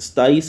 27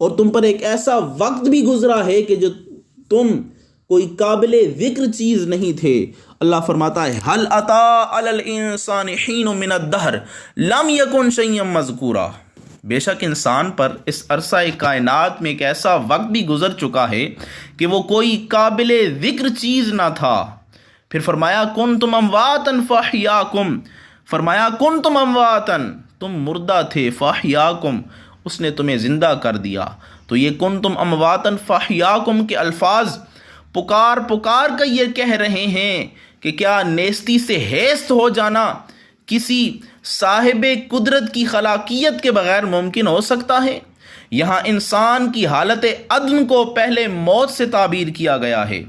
اور تم پر ایک ایسا وقت بھی گزرا ہے کہ جو تم کوئی قابل ذکر چیز نہیں تھے۔ اللہ فرماتا ہے هل اتی علی الانسان حین من الدہر لم یکن شیئا مذکورا، بے شک انسان پر اس عرصہ کائنات میں ایک ایسا وقت بھی گزر چکا ہے کہ وہ کوئی قابل ذکر چیز نہ تھا۔ پھر فرمایا کنتم امواتا فاحیاکم، فرمایا کنتم امواتا، تم مردہ تھے، فاحیاکم، اس نے تمہیں زندہ کر دیا۔ تو یہ کنتم امواتا فاحیاکم کے الفاظ پکار پکار کر یہ کہہ رہے ہیں کہ کیا نیستی سے ہیست ہو جانا کسی صاحب قدرت کی خلاقیت کے بغیر ممکن ہو سکتا ہے؟ یہاں انسان کی حالت عدم کو پہلے موت سے تعبیر کیا گیا ہے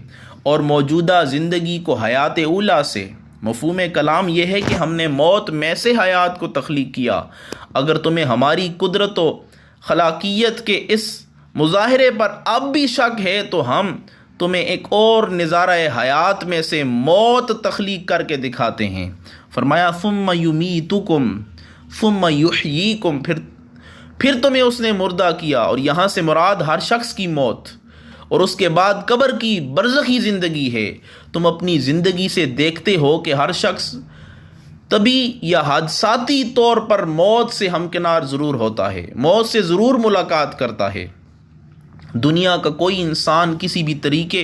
اور موجودہ زندگی کو حیات اولیٰ سے۔ مفہوم کلام یہ ہے کہ ہم نے موت میں سے حیات کو تخلیق کیا۔ اگر تمہیں ہماری قدرت و خلاقیت کے اس مظاہرے پر اب بھی شک ہے تو ہم تمہیں ایک اور نظارہ حیات میں سے موت تخلیق کر کے دکھاتے ہیں۔ فرمایا ثم یمیتکم ثم یحییکم، پھر تمہیں اس نے مردہ کیا، اور یہاں سے مراد ہر شخص کی موت اور اس کے بعد قبر کی برزخی زندگی ہے۔ تم اپنی زندگی سے دیکھتے ہو کہ ہر شخص طبی یا حادثاتی طور پر موت سے ہمکنار ضرور ہوتا ہے، موت سے ضرور ملاقات کرتا ہے۔ دنیا کا کوئی انسان کسی بھی طریقے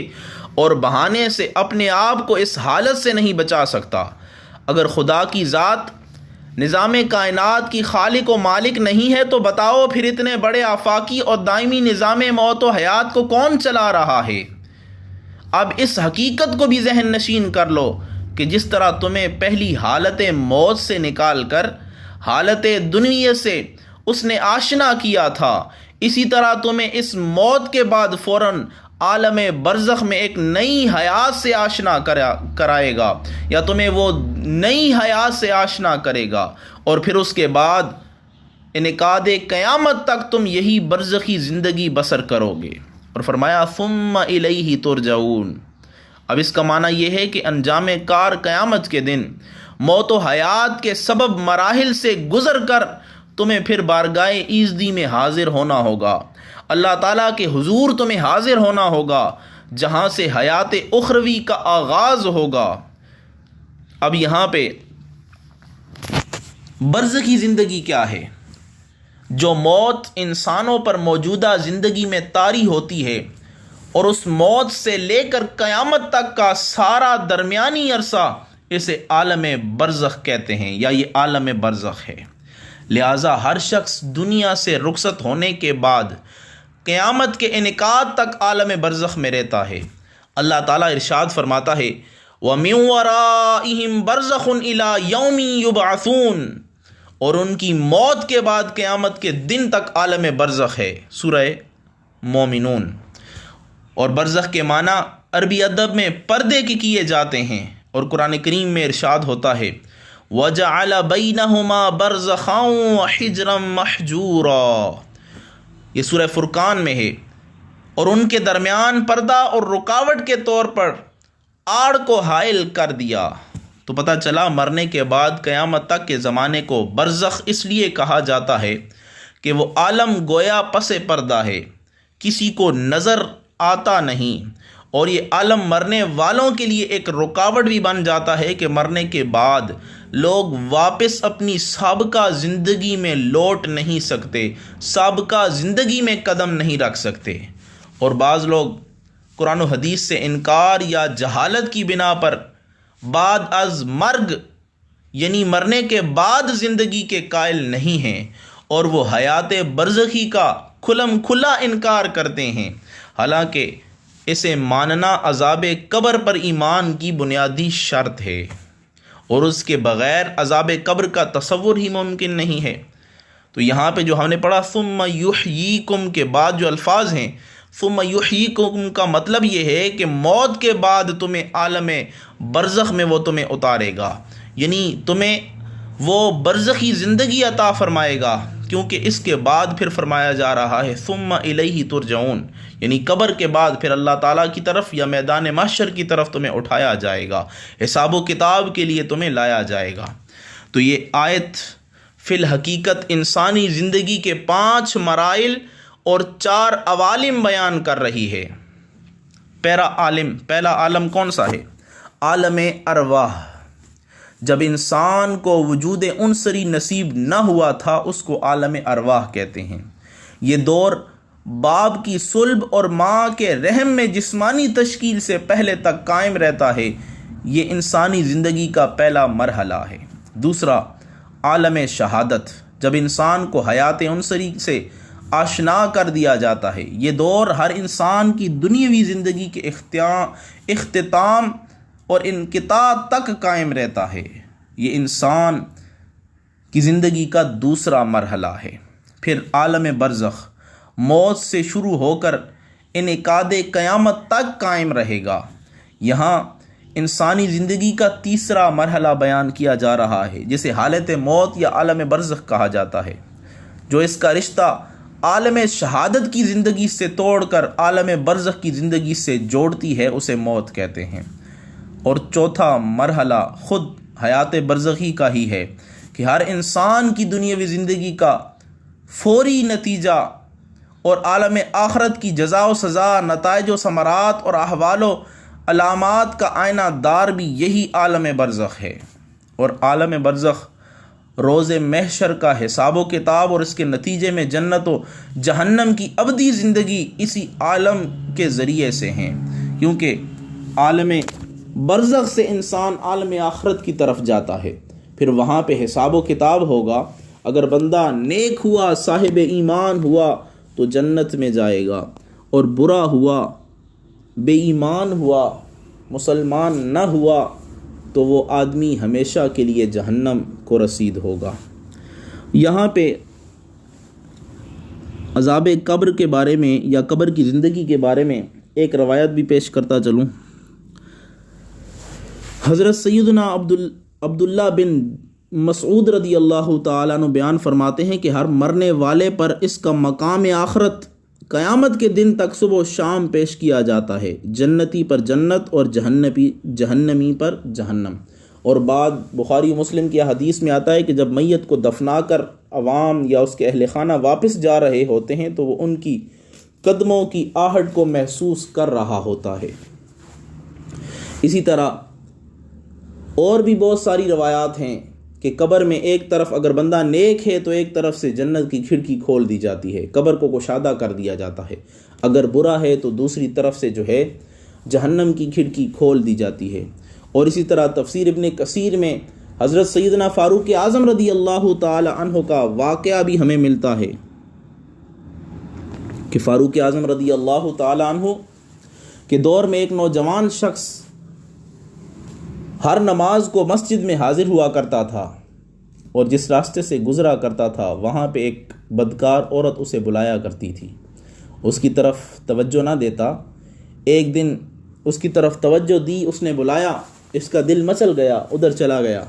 اور بہانے سے اپنے آپ کو اس حالت سے نہیں بچا سکتا۔ اگر خدا کی ذات نظام کائنات کی خالق و مالک نہیں ہے تو بتاؤ پھر اتنے بڑے آفاقی اور دائمی نظام موت و حیات کو کون چلا رہا ہے؟ اب اس حقیقت کو بھی ذہن نشین کر لو کہ جس طرح تمہیں پہلی حالت موت سے نکال کر حالت دنیا سے اس نے آشنا کیا تھا، اسی طرح تمہیں اس موت کے بعد فوراً عالم برزخ میں ایک نئی حیات سے آشنا کرائے گا، یا تمہیں وہ نئی حیات سے آشنا کرے گا، اور پھر اس کے بعد انعقاد قیامت تک تم یہی برزخی زندگی بسر کرو گے۔ اور فرمایا ثم الیہ ترجعون۔ اب اس کا معنی یہ ہے کہ انجام کار قیامت کے دن موت و حیات کے سبب مراحل سے گزر کر تمہیں پھر بارگاہ ایزدی میں حاضر ہونا ہوگا، اللہ تعالیٰ کے حضور تمہیں حاضر ہونا ہوگا، جہاں سے حیات اخروی کا آغاز ہوگا۔ اب یہاں پہ برزخی زندگی کیا ہے؟ جو موت انسانوں پر موجودہ زندگی میں طاری ہوتی ہے اور اس موت سے لے کر قیامت تک کا سارا درمیانی عرصہ، اسے عالم برزخ کہتے ہیں، یا یہ عالم برزخ ہے۔ لہٰذا ہر شخص دنیا سے رخصت ہونے کے بعد قیامت کے انعقاد تک عالم برزخ میں رہتا ہے۔ اللہ تعالیٰ ارشاد فرماتا ہے وَمِن وَرَائِهِمْ بَرْزَخٌ إِلَى يَوْمٍ يُبْعَثُونَ، اور ان کی موت کے بعد قیامت کے دن تک عالم برزخ ہے۔ سورہ مومنون۔ اور برزخ کے معنی عربی ادب میں پردے کے کیے جاتے ہیں، اور قرآن کریم میں ارشاد ہوتا ہے وَجَعَلَ بَيْنَهُمَا بَرْزَخًا وَحِجْرًا مَحْجُورًا، یہ سورہ فرقان میں ہے، اور ان کے درمیان پردہ اور رکاوٹ کے طور پر آڑ کو حائل کر دیا۔ تو پتہ چلا مرنے کے بعد قیامت تک کے زمانے کو برزخ اس لیے کہا جاتا ہے کہ وہ عالم گویا پس پردہ ہے، کسی کو نظر آتا نہیں، اور یہ عالم مرنے والوں کے لیے ایک رکاوٹ بھی بن جاتا ہے کہ مرنے کے بعد لوگ واپس اپنی سابقہ زندگی میں لوٹ نہیں سکتے، سابقہ زندگی میں قدم نہیں رکھ سکتے۔ اور بعض لوگ قرآن و حدیث سے انکار یا جہالت کی بنا پر بعد از مرگ، یعنی مرنے کے بعد زندگی کے قائل نہیں ہیں، اور وہ حیات برزخی کا کھلم کھلا انکار کرتے ہیں، حالانکہ اسے ماننا عذاب قبر پر ایمان کی بنیادی شرط ہے، اور اس کے بغیر عذاب قبر کا تصور ہی ممکن نہیں ہے۔ تو یہاں پہ جو ہم نے پڑھا ثم یحییکم کے بعد جو الفاظ ہیں، ثم یحییکم کا مطلب یہ ہے کہ موت کے بعد تمہیں عالم برزخ میں وہ تمہیں اتارے گا، یعنی تمہیں وہ برزخی زندگی عطا فرمائے گا، کیونکہ اس کے بعد پھر فرمایا جا رہا ہے ثم الیہ ترجعون، یعنی قبر کے بعد پھر اللہ تعالیٰ کی طرف یا میدان محشر کی طرف تمہیں اٹھایا جائے گا، حساب و کتاب کے لیے تمہیں لایا جائے گا۔ تو یہ آیت فی الحقیقت انسانی زندگی کے 5 مراحل اور 4 عوالم بیان کر رہی ہے۔ پہلا عالم کون سا ہے؟ عالم ارواح۔ جب انسان کو وجود عنصری نصیب نہ ہوا تھا اس کو عالم ارواح کہتے ہیں۔ یہ دور باپ کی صلب اور ماں کے رحم میں جسمانی تشکیل سے پہلے تک قائم رہتا ہے۔ یہ انسانی زندگی کا پہلا مرحلہ ہے۔ دوسرا عالم شہادت، جب انسان کو حیات عنصری سے آشنا کر دیا جاتا ہے۔ یہ دور ہر انسان کی دنیاوی زندگی کے اختتام اور انقطاع تک قائم رہتا ہے۔ یہ انسان کی زندگی کا دوسرا مرحلہ ہے۔ پھر عالم برزخ موت سے شروع ہو کر انعقاد قیامت تک قائم رہے گا۔ یہاں انسانی زندگی کا تیسرا مرحلہ بیان کیا جا رہا ہے جسے حالت موت یا عالم برزخ کہا جاتا ہے۔ جو اس کا رشتہ عالم شہادت کی زندگی سے توڑ کر عالم برزخ کی زندگی سے جوڑتی ہے اسے موت کہتے ہیں۔ اور چوتھا مرحلہ خود حیات برزخی کا ہی ہے کہ ہر انسان کی دنیاوی زندگی کا فوری نتیجہ اور عالم آخرت کی جزا و سزا، نتائج و ثمرات اور احوال و علامات کا آئینہ دار بھی یہی عالم برزخ ہے۔ اور عالم برزخ روز محشر کا حساب و کتاب اور اس کے نتیجے میں جنت و جہنم کی ابدی زندگی اسی عالم کے ذریعے سے ہیں، کیونکہ عالم برزخ سے انسان عالم آخرت کی طرف جاتا ہے۔ پھر وہاں پہ حساب و کتاب ہوگا۔ اگر بندہ نیک ہوا، صاحب ایمان ہوا تو جنت میں جائے گا، اور برا ہوا، بے ایمان ہوا، مسلمان نہ ہوا تو وہ آدمی ہمیشہ کے لیے جہنم کو رسید ہوگا۔ یہاں پہ عذاب قبر کے بارے میں یا قبر کی زندگی کے بارے میں ایک روایت بھی پیش کرتا چلوں۔ حضرت سیدنا عبداللہ بن مسعود رضی اللہ تعالیٰ عنہ بیان فرماتے ہیں کہ ہر مرنے والے پر اس کا مقام آخرت قیامت کے دن تک صبح و شام پیش کیا جاتا ہے، جنتی پر جنت اور جہنمی پر جہنم۔ اور بعد بخاری و مسلم کی حدیث میں آتا ہے کہ جب میت کو دفنا کر عوام یا اس کے اہل خانہ واپس جا رہے ہوتے ہیں تو وہ ان کی قدموں کی آہٹ کو محسوس کر رہا ہوتا ہے۔ اسی طرح اور بھی بہت ساری روایات ہیں کہ قبر میں ایک طرف اگر بندہ نیک ہے تو ایک طرف سے جنت کی کھڑکی کھول دی جاتی ہے، قبر کو کشادہ کر دیا جاتا ہے۔ اگر برا ہے تو دوسری طرف سے جو ہے جہنم کی کھڑکی کھول دی جاتی ہے۔ اور اسی طرح تفسیر ابن کثیر میں حضرت سیدنا فاروق اعظم رضی اللہ تعالی عنہ کا واقعہ بھی ہمیں ملتا ہے کہ فاروق اعظم رضی اللہ تعالی عنہ کے دور میں ایک نوجوان شخص ہر نماز کو مسجد میں حاضر ہوا کرتا تھا، اور جس راستے سے گزرا کرتا تھا وہاں پہ ایک بدکار عورت اسے بلایا کرتی تھی، اس کی طرف توجہ نہ دیتا۔ ایک دن اس کی طرف توجہ دی، اس نے بلایا، اس کا دل مچل گیا، ادھر چلا گیا،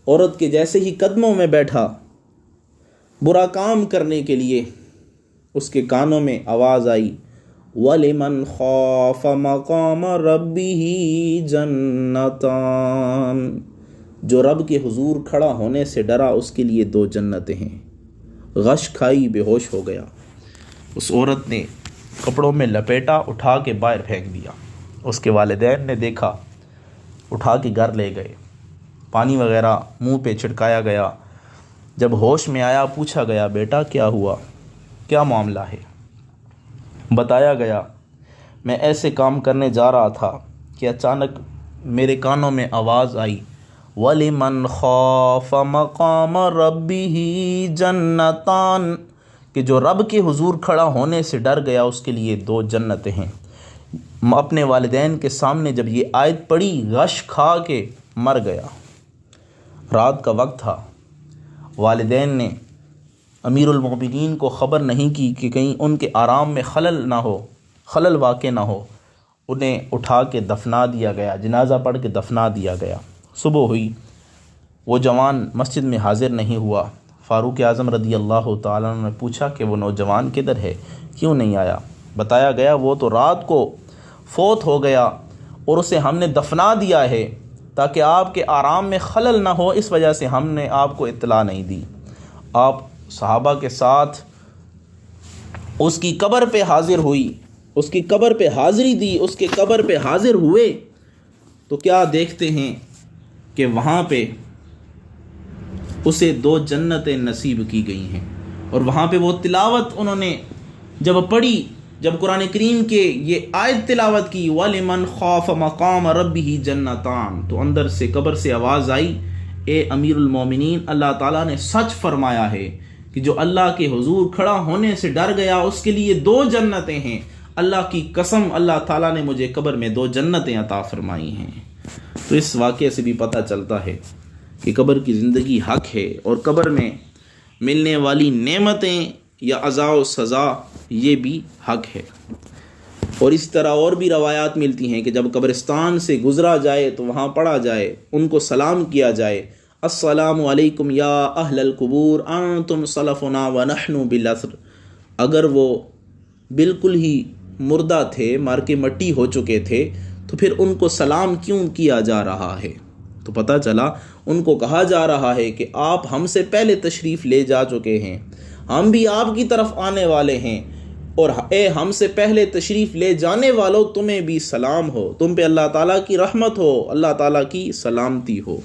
عورت کے جیسے ہی قدموں میں بیٹھا برا کام کرنے کے لیے، اس کے کانوں میں آواز آئی وَلِمَنْ خَافَ مَقَامَ رَبِّهِ جَنَّتَانِ، جو رب کے حضور کھڑا ہونے سے ڈرا اس کے لیے 2 جنتیں ہیں۔ غش کھائی بے ہوش ہو گیا۔ اس عورت نے کپڑوں میں لپیٹا، اٹھا کے باہر پھینک دیا۔ اس کے والدین نے دیکھا، اٹھا کے گھر لے گئے، پانی وغیرہ منہ پہ چھڑکایا گیا۔ جب ہوش میں آیا پوچھا گیا بیٹا کیا ہوا، کیا معاملہ ہے؟ بتایا گیا میں ایسے کام کرنے جا رہا تھا کہ اچانک میرے کانوں میں آواز آئی وَلِمَنْ خَافَ مَقَامَ رَبِّهِ جَنَّتَانِ، کہ جو رب کے حضور کھڑا ہونے سے ڈر گیا اس کے لیے 2 جنتیں ہیں۔ اپنے والدین کے سامنے جب یہ آیت پڑھی غش کھا کے مر گیا۔ رات کا وقت تھا، والدین نے امیر المومنین کو خبر نہیں کی کہ کہیں ان کے آرام میں خلل واقع نہ ہو۔ انہیں اٹھا کے دفنا دیا گیا، جنازہ پڑھ کے دفنا دیا گیا۔ صبح ہوئی، وہ جوان مسجد میں حاضر نہیں ہوا۔ فاروق اعظم رضی اللہ تعالیٰ عنہ نے پوچھا کہ وہ نوجوان کدھر ہے، کیوں نہیں آیا؟ بتایا گیا وہ تو رات کو فوت ہو گیا اور اسے ہم نے دفنا دیا ہے تاکہ آپ کے آرام میں خلل نہ ہو، اس وجہ سے ہم نے آپ کو اطلاع نہیں دی۔ آپ صحابہ کے ساتھ اس کی قبر پہ حاضر ہوئی، اس کی قبر پہ حاضری دی، اس کے قبر پہ حاضر ہوئے، تو کیا دیکھتے ہیں کہ وہاں پہ اسے 2 جنتیں نصیب کی گئی ہیں۔ اور وہاں پہ وہ تلاوت انہوں نے جب پڑھی، جب قرآن کریم کے یہ آیت تلاوت کی وَلِمَنْ خَافَ مَقَامَ رَبِّهِ جَنَّتَانِ، تو اندر سے قبر سے آواز آئی، اے امیر المومنین، اللہ تعالیٰ نے سچ فرمایا ہے کہ جو اللہ کے حضور کھڑا ہونے سے ڈر گیا اس کے لیے 2 جنتیں ہیں۔ اللہ کی قسم، اللہ تعالیٰ نے مجھے قبر میں 2 جنتیں عطا فرمائی ہیں۔ تو اس واقعے سے بھی پتہ چلتا ہے کہ قبر کی زندگی حق ہے، اور قبر میں ملنے والی نعمتیں یا عزا و سزا یہ بھی حق ہے۔ اور اس طرح اور بھی روایات ملتی ہیں کہ جب قبرستان سے گزرا جائے تو وہاں پڑھا جائے، ان کو سلام کیا جائے، السلام علیکم یا اہل القبور انتم سلفنا ونحن بالعصر۔ اگر وہ بالکل ہی مردہ تھے، مار کے مٹی ہو چکے تھے، تو پھر ان کو سلام کیوں کیا جا رہا ہے؟ تو پتہ چلا ان کو کہا جا رہا ہے کہ آپ ہم سے پہلے تشریف لے جا چکے ہیں، ہم بھی آپ کی طرف آنے والے ہیں، اور اے ہم سے پہلے تشریف لے جانے والوں، تمہیں بھی سلام ہو، تم پہ اللہ تعالیٰ کی رحمت ہو، اللہ تعالیٰ کی سلامتی ہو۔